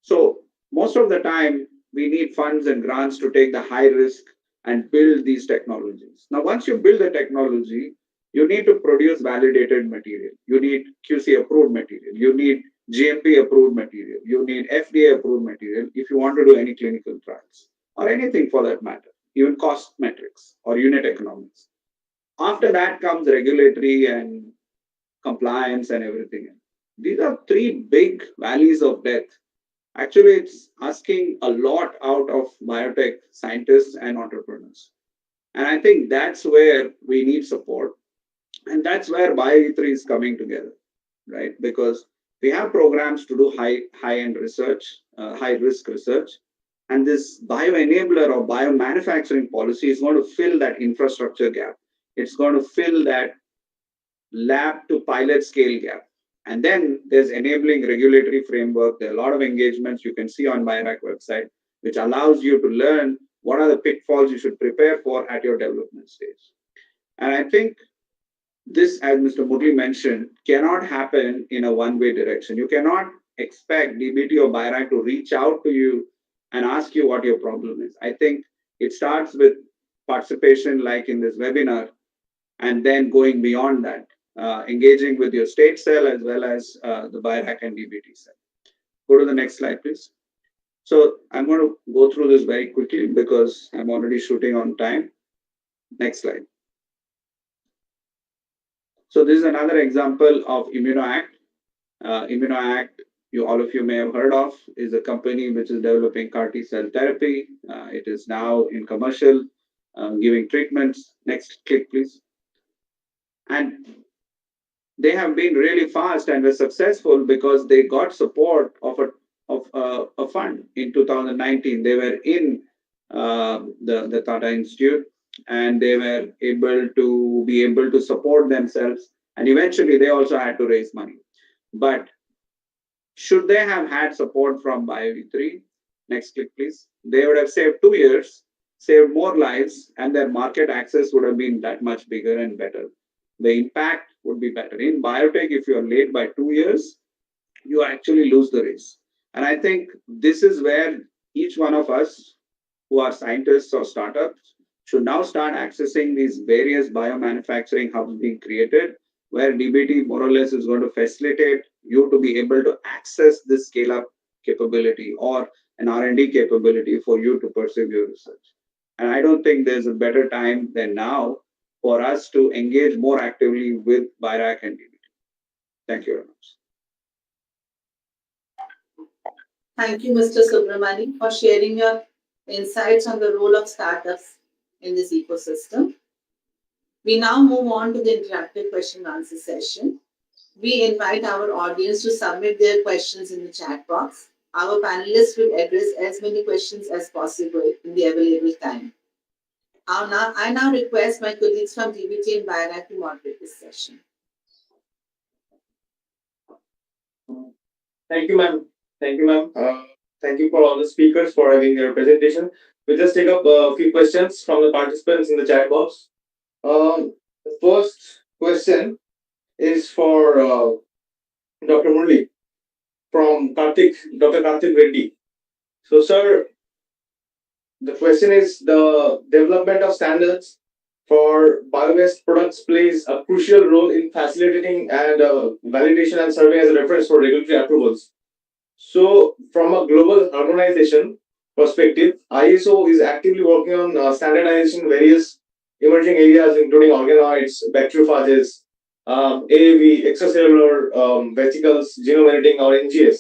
S5: So most of the time, we need funds and grants to take the high risk and build these technologies. Now, once you build the technology, you need to produce validated material. You need QC approved material. You need GMP approved material. You need FDA approved material if you want to do any clinical trials or anything for that matter, even cost metrics or unit economics. After that comes regulatory and compliance and everything. These are three big valleys of death. Actually, it's asking a lot out of biotech scientists and entrepreneurs. And I think that's where we need support. And that's where BioE3 is coming together, right? Because we have programs to do high-end research, high-risk research. And this bioenabler or biomanufacturing policy is going to fill that infrastructure gap. It's going to fill that lab to pilot scale gap. And then there's enabling regulatory framework. There are a lot of engagements you can see on BioRack website, which allows you to learn what are the pitfalls you should prepare for at your development stage. And I think this, as Mr. Murli mentioned, cannot happen in a one-way direction. You cannot expect DBT or BioRack to reach out to you and ask you what your problem is. I think it starts with participation like in this webinar, and then going beyond that, engaging with your state cell as well as the BioRack and DBT cell. Go to the next slide, please. So I'm going to go through this very quickly because I'm already shooting on time. Next slide. So this is another example of ImmunoAct. ImmunoAct, all of you may have heard of, is a company which is developing CAR T cell therapy. It is now in commercial, giving treatments. Next click, please. And they have been really fast and were successful because they got support of a fund in 2019. They were in the Tata Institute, and they were able to support themselves. And eventually, they also had to raise money. But should they have had support from BioE3? Next click, please. They would have saved 2 years, saved more lives, and their market access would have been that much bigger and better. The impact would be better. In biotech, if you are late by 2 years, you actually lose the race. And I think this is where each one of us who are scientists or startups should now start accessing these various biomanufacturing hubs being created, where DBT more or less is going to facilitate you to be able to access this scale-up capability or an R&D capability for you to pursue your research. And I don't think there's a better time than now for us to engage more actively with BIRAC and DBT. Thank you very much.
S2: Thank you, Mr. Subramani, for sharing your insights on the role of startups in this ecosystem. We now move on to the interactive question and answer session. We invite our audience to submit their questions in the chat box. Our panelists will address as many questions as possible in the available time. I now request my colleagues from DBT and BioRack to moderate this session.
S6: Thank you, ma'am. Thank you, ma'am. thank you for all the speakers for having their presentation. We'll just take up a few questions from the participants in the chat box. The first question is for Dr. Murli from Dr. Karthik Reddy. So, sir, the question is the development of standards for bio-waste products plays a crucial role in facilitating and validation and serving as a reference for regulatory approvals. So, from a global harmonization perspective, ISO is actively working on standardization in various emerging areas, including organoids, bacteriophages, AAV, extracellular vesicles, genome editing, or NGS,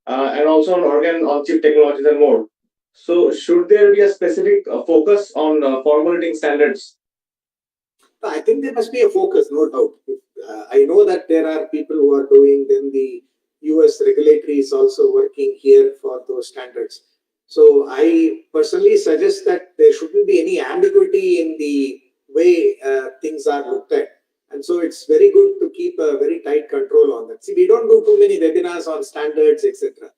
S6: and also on organ-on-chip technologies and more. So, should there be a specific focus on formulating standards?
S4: I think there must be a focus, no doubt. I know that there are people who are doing, then the US regulatory is also working here for those standards. So I personally suggest that there shouldn't be any ambiguity in the way things are looked at. And so it's very good to keep a very tight control on that. See, we don't do too many webinars on standards, etc.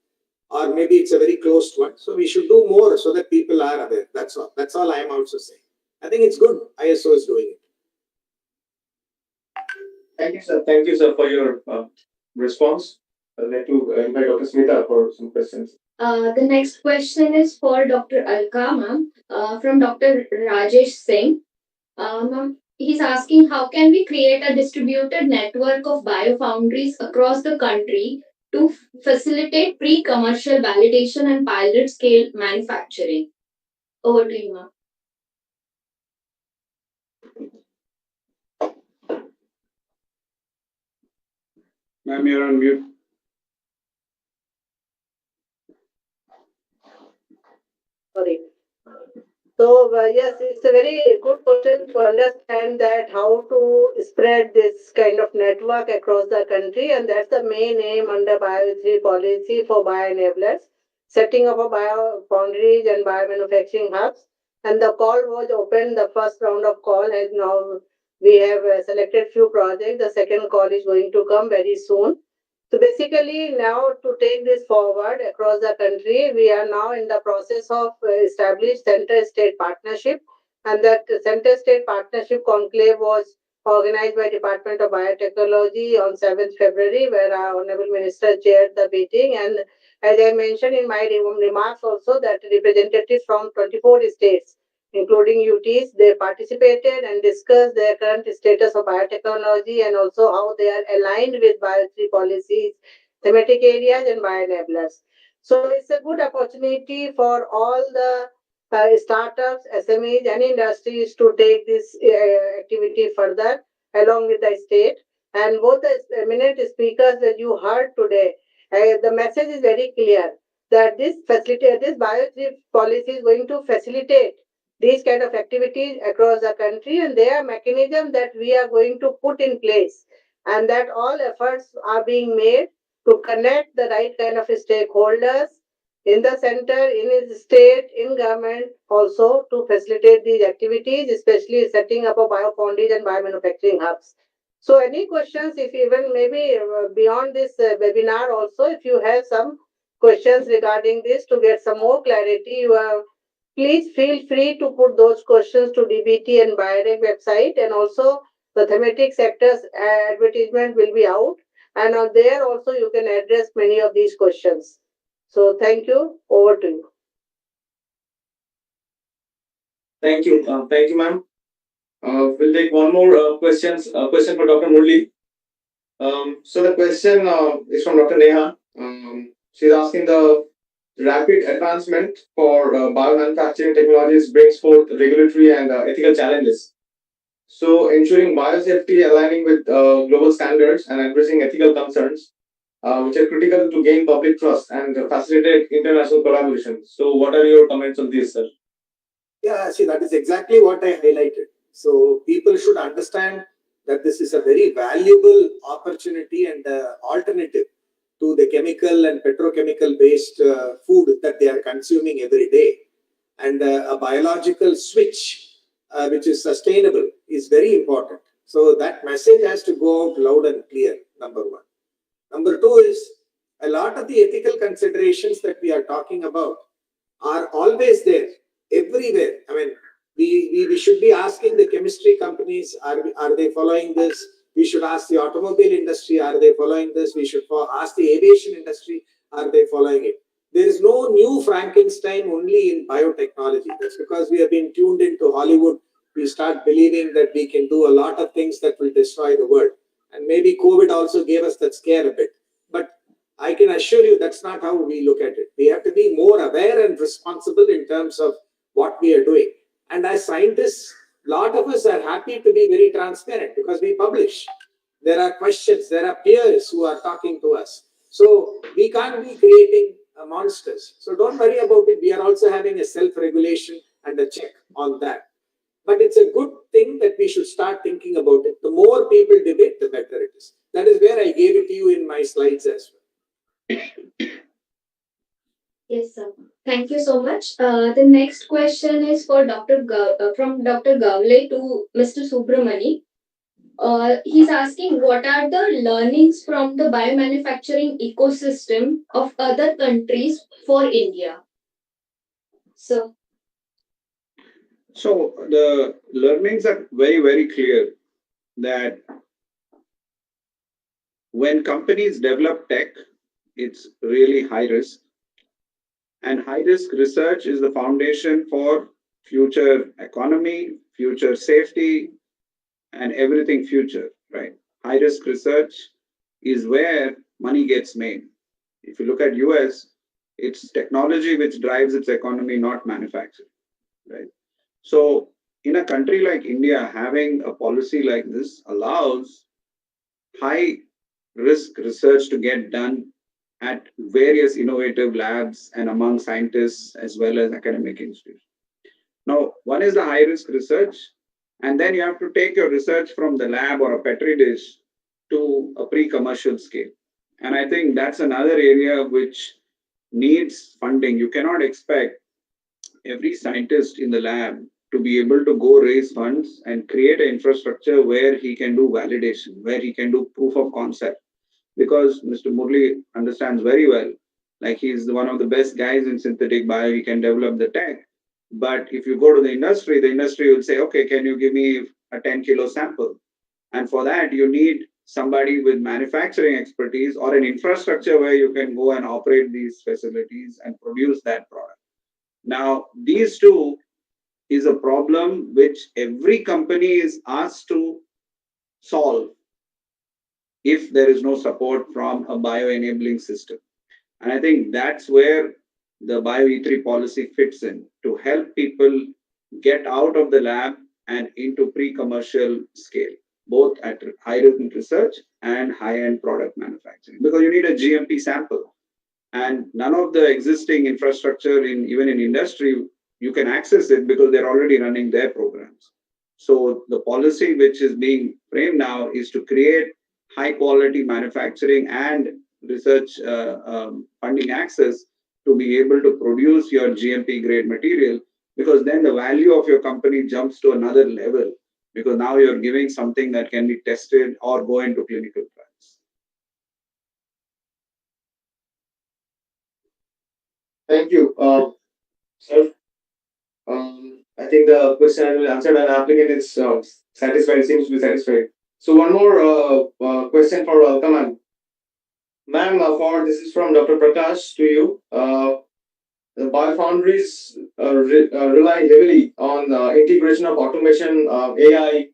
S4: Or maybe it's a very closed one. So we should do more so that people are aware. That's all. That's all I am also saying. I think it's good ISO is doing it.
S6: Thank you, sir. Thank you, sir, for your response. I'd like to invite Dr. Smita for some questions.
S7: The next question is for Dr. Alka, ma'am, from Dr. Rajesh Singh. Ma'am, he's asking how can we create a distributed network of biofoundries across the country to facilitate pre-commercial validation and pilot scale manufacturing? Over to you, ma'am.
S5: Ma'am, you're on mute.
S1: Sorry. So yes, it's a very good question to understand that how to spread this kind of network across the country, and that's the main aim under Bio3 policy for BioEnablers, setting up a Biofoundries and Biomanufacturing Hubs. And the call was open. The first round of call has now we have selected few projects. The second call is going to come very soon. So basically, now to take this forward across the country, we are now in the process of established center-state partnership, and that center-state partnership conclave was organized by Department of Biotechnology on 7th February, where our Honorable Minister chaired the meeting. And as I mentioned in my remarks also, that representatives from 24 states, including UTs, they participated and discussed their current status of biotechnology and also how they are aligned with Bio3 policies, thematic areas, and bioenablers. So it's a good opportunity for all the startups, SMEs, and industries to take this activity further along with the state. And both the eminent speakers that you heard today, the message is very clear that this Bio3 policy is going to facilitate these kind of activities across the country, and they are mechanisms that we are going to put in place, and that all efforts are being made to connect the right kind of stakeholders in the center, in the state, in government also to facilitate these activities, especially setting up a biofoundries and biomanufacturing hubs. So any questions, if even maybe beyond this webinar also, if you have some questions regarding this to get some more clarity, you are please feel free to put those questions to DBT and Biotech website, and also the thematic sectors advertisement will be out, and on there also you can address many of these questions. So thank you. Over to you.
S6: Thank you. Thank you, ma'am. We'll take one more question for Dr. Murli. So the question is from Dr. Neha. She's asking the rapid advancement for biomanufacturing technologies brings forth regulatory and ethical challenges. So ensuring biosafety aligning with global standards and addressing ethical concerns, which are critical to gain public trust and facilitate international collaboration. So what are your comments on this, sir?
S4: Yeah, see, that is exactly what I highlighted. So people should understand that this is a very valuable opportunity and alternative to the chemical and petrochemical based food that they are consuming every day. And a biological switch, which is sustainable, is very important. So that message has to go out loud and clear, number one. Number two is a lot of the ethical considerations that we are talking about are always there, everywhere. I mean, we should be asking the chemistry companies, are they following this? We should ask the automobile industry, are they following this? We should ask the aviation industry, are they following it? There is no new Frankenstein only in biotechnology. That's because we have been tuned into Hollywood. We start believing that we can do a lot of things that will destroy the world. And maybe COVID also gave us that scare a bit. But I can assure you that's not how we look at it. We have to be more aware and responsible in terms of what we are doing. And as scientists, a lot of us are happy to be very transparent because we publish. There are questions, there are peers who are talking to us. So we can't be creating monsters. So don't worry about it. We are also having a self-regulation and a check on that. But it's a good thing that we should start thinking about it. The more people debate, the better it is. That is where I gave it to you in my slides as well.
S7: Yes, sir. Thank you so much. The next question is for from Dr. Gavle to Mr. Subramani. He's asking what are the learnings from the biomanufacturing ecosystem of other countries for India? So
S5: the learnings are very, very clear that when companies develop tech, it's really high risk. And high risk research is the foundation for future economy, future safety, and everything future, right? High risk research is where money gets made. If you look at US, it's technology which drives its economy, not manufacturing, right? So in a country like India, having a policy like this allows high risk research to get done at various innovative labs and among scientists as well as academic institutions. Now, one is the high risk research, and then you have to take your research from the lab or a petri dish to a pre commercial scale. And I think that's another area which needs funding. You cannot expect every scientist in the lab to be able to go raise funds and create an infrastructure where he can do validation, where he can do proof of concept. Because Mr. Murli understands very well, like he's one of the best guys in synthetic bio, he can develop the tech. But if you go to the industry will say, okay, can you give me a 10 kilo sample? And for that, you need somebody with manufacturing expertise or an infrastructure where you can go and operate these facilities and produce that product. Now, these two is a problem which every company is asked to solve if there is no support from a bioenabling system. And I think that's where the BioE3 policy fits in to help people get out of the lab and into pre-commercial scale, both at high-end research and high-end product manufacturing. Because you need a GMP sample. And none of the existing infrastructure even in industry, you can access it because they're already running their programs. So the policy which is being framed now is to create high quality manufacturing and research funding access to be able to produce your GMP grade material, because then the value of your company jumps to another level, because now you're giving something that can be tested or go into clinical trials.
S6: Thank you, sir. I think the question has been answered and applicant is satisfied, seems to be satisfied. So one more question for Alka ma'am. Ma'am, for this is from Dr. Prakash to you. The biofoundries rely heavily on integration of automation, AI,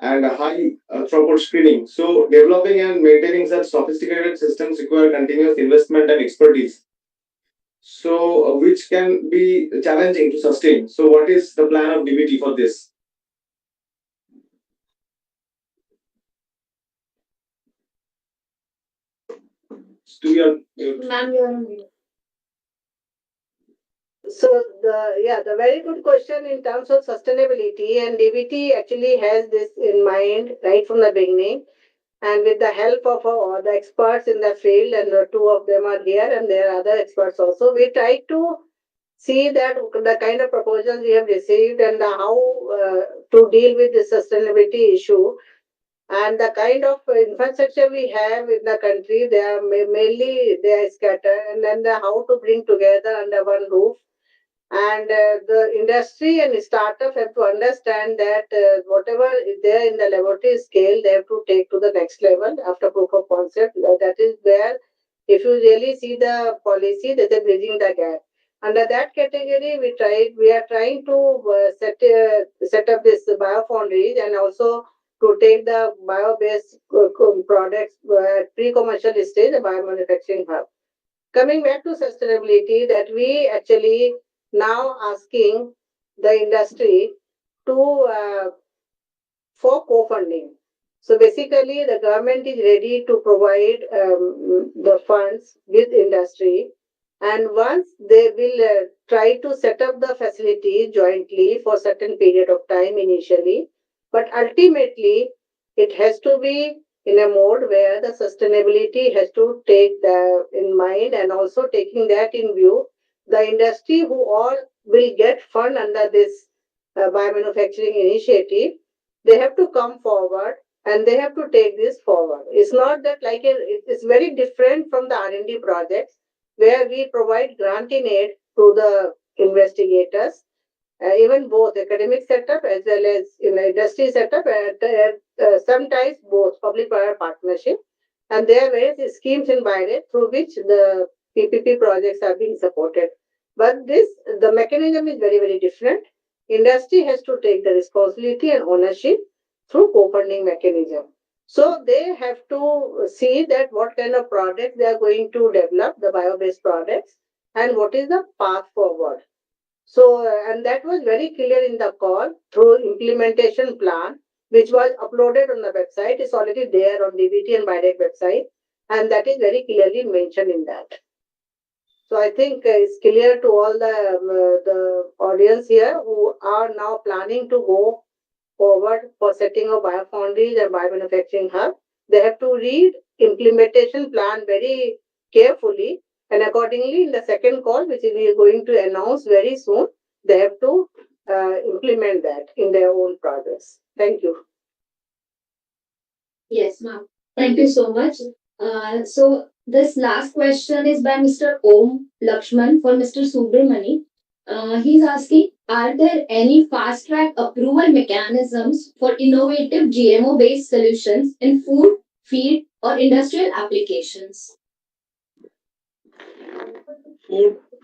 S6: and high throughput screening. So developing and maintaining such sophisticated systems require continuous investment and expertise. So which can be challenging to sustain. So what is the plan of DBT for this? To your
S7: ma'am, you're on mute.
S1: So the very good question in terms of sustainability, and DBT actually has this in mind right from the beginning. And with the help of all the experts in the field, and the two of them are here, and there are other experts also, we try to see that the kind of proposals we have received and how to deal with the sustainability issue. And the kind of infrastructure we have in the country, they are mainly they are scattered, and then how to bring together under one roof. And the industry and startup have to understand that whatever is there in the laboratory scale, they have to take to the next level after proof of concept. That is where, if you really see the policy, that is bridging the gap. Under that category, we are trying to set up this biofoundries, and also to take the bio-based products at pre-commercial stage, the biomanufacturing hub. Coming back to sustainability, that we actually now asking the industry to for co-funding. So basically, the government is ready to provide the funds with industry, and once they will try to set up the facility jointly for certain period of time initially, but ultimately it has to be in a mode where the sustainability has to take the in mind, and also taking that in view, the industry who all will get fund under this biomanufacturing initiative, they have to come forward and they have to take this forward. It's not that it's very different from the R&D projects where we provide grant in aid to the investigators, even both academic setup as well as industry setup, and sometimes both public-private partnership. And there are various schemes in BioRed through which the PPP projects are being supported. But the mechanism is very, very different. Industry has to take the responsibility and ownership through co-funding mechanism. So they have to see that what kind of products they are going to develop, the bio-based products, and what is the path forward. So, and that was very clear in the call through implementation plan, which was uploaded on the website. It's already there on DBT and BioDec website, and that is very clearly mentioned in that. So I think it's clear to all the audience here who are now planning to go forward for setting up biofoundries and biomanufacturing hub. They have to read implementation plan very carefully, and accordingly in the second call, which we are going to announce very soon, they have to implement that in their own projects. Thank you.
S7: Yes, ma'am. Thank you so much. So this last question is by Mr. Om Lakshman for Mr. Subramani. He's asking, are there any fast track approval mechanisms for innovative GMO based solutions in food, feed, or industrial applications?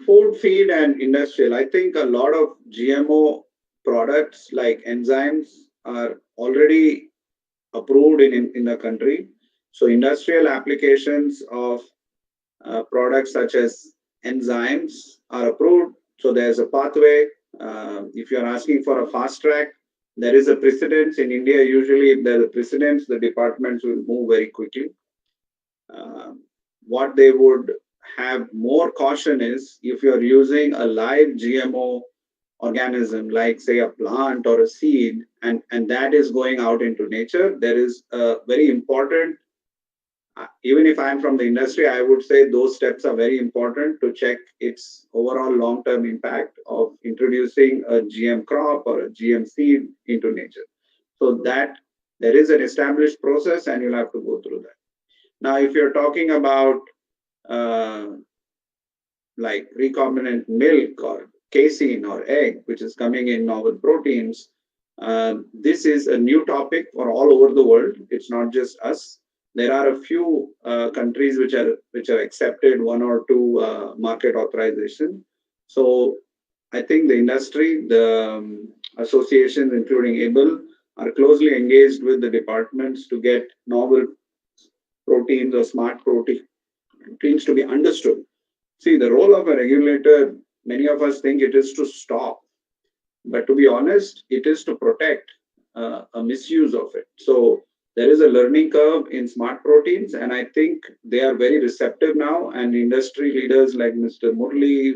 S5: Food, feed, and industrial. I think a lot of GMO products like enzymes are already approved in the country. So industrial applications of products such as enzymes are approved. So there's a pathway. If you're asking for a fast track, there is a precedence in India. Usually, if there's a precedence, the departments will move very quickly. What they would have more caution is if you're using a live GMO organism, like say a plant or a seed, and that is going out into nature, there is a very important, even if I'm from the industry, I would say those steps are very important to check its overall long-term impact of introducing a GM crop or a GM seed into nature. So that there is an established process and you'll have to go through that. Now, if you're talking about like recombinant milk or casein or egg, which is coming in novel proteins, this is a new topic for all over the world. It's not just us. There are a few countries which are accepted one or two market authorization. So I think the industry, the associations, including ABLE, are closely engaged with the departments to get novel proteins or smart proteins to be understood. See, the role of a regulator, many of us think it is to stop. But to be honest, it is to protect a misuse of it. So there is a learning curve in smart proteins, and I think they are very receptive now. And industry leaders like Mr. Murli,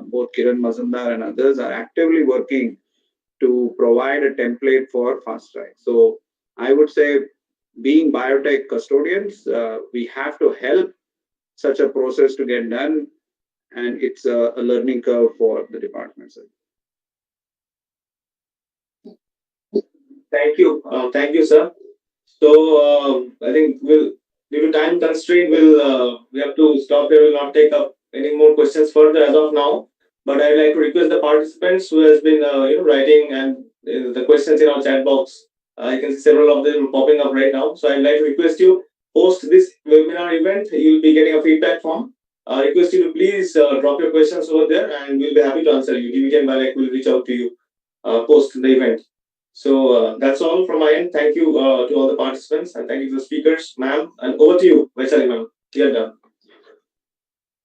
S5: both Kiran Mazumdar and others are actively working to provide a template for fast track. So I would say, being biotech custodians, we have to help such a process to get done, and it's a learning curve for the departments.
S6: Thank you, sir. So I think due to time constraint, we have to stop here. We'll not take up any more questions further as of now. But I'd like to request the participants who has been writing and the questions in our chat box. I can see several of them popping up right now. So I'd like to request you post this webinar event. You'll be getting a feedback form. I request you to please drop your questions over there, and we'll be happy to answer you. DBT and Balak will reach out to you post the event. So that's all from my end. Thank you to all the participants, and thank you to the speakers, ma'am. And over to you, Vaishali ma'am. You're done.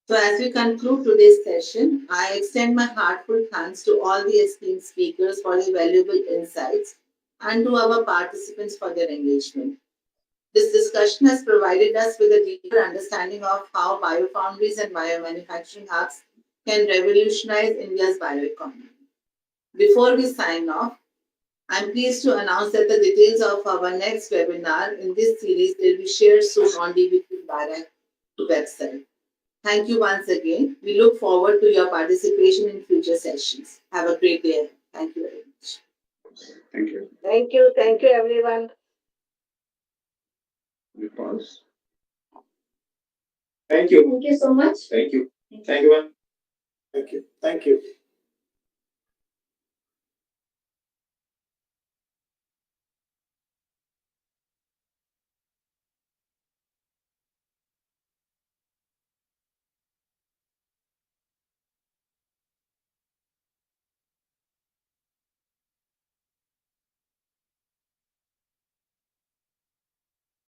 S2: So as we conclude today's session, I extend my heartfelt thanks to all the esteemed speakers for their valuable insights and to our participants for their engagement. This discussion has provided us with a deeper understanding of how biofoundries and biomanufacturing hubs can revolutionize India's bioeconomy. Before we sign off, I'm pleased to announce that the details of our next webinar in this series will be shared soon on DBT Barak website. Thank you once again. We look forward to your participation in future sessions. Have a great day. Thank you very much.
S5: Thank you.
S1: Thank you. Thank you, everyone.
S5: We pause.
S6: Thank you.
S7: Thank you so much.
S6: Thank you. Thank you, ma'am.
S4: Thank you. Thank you.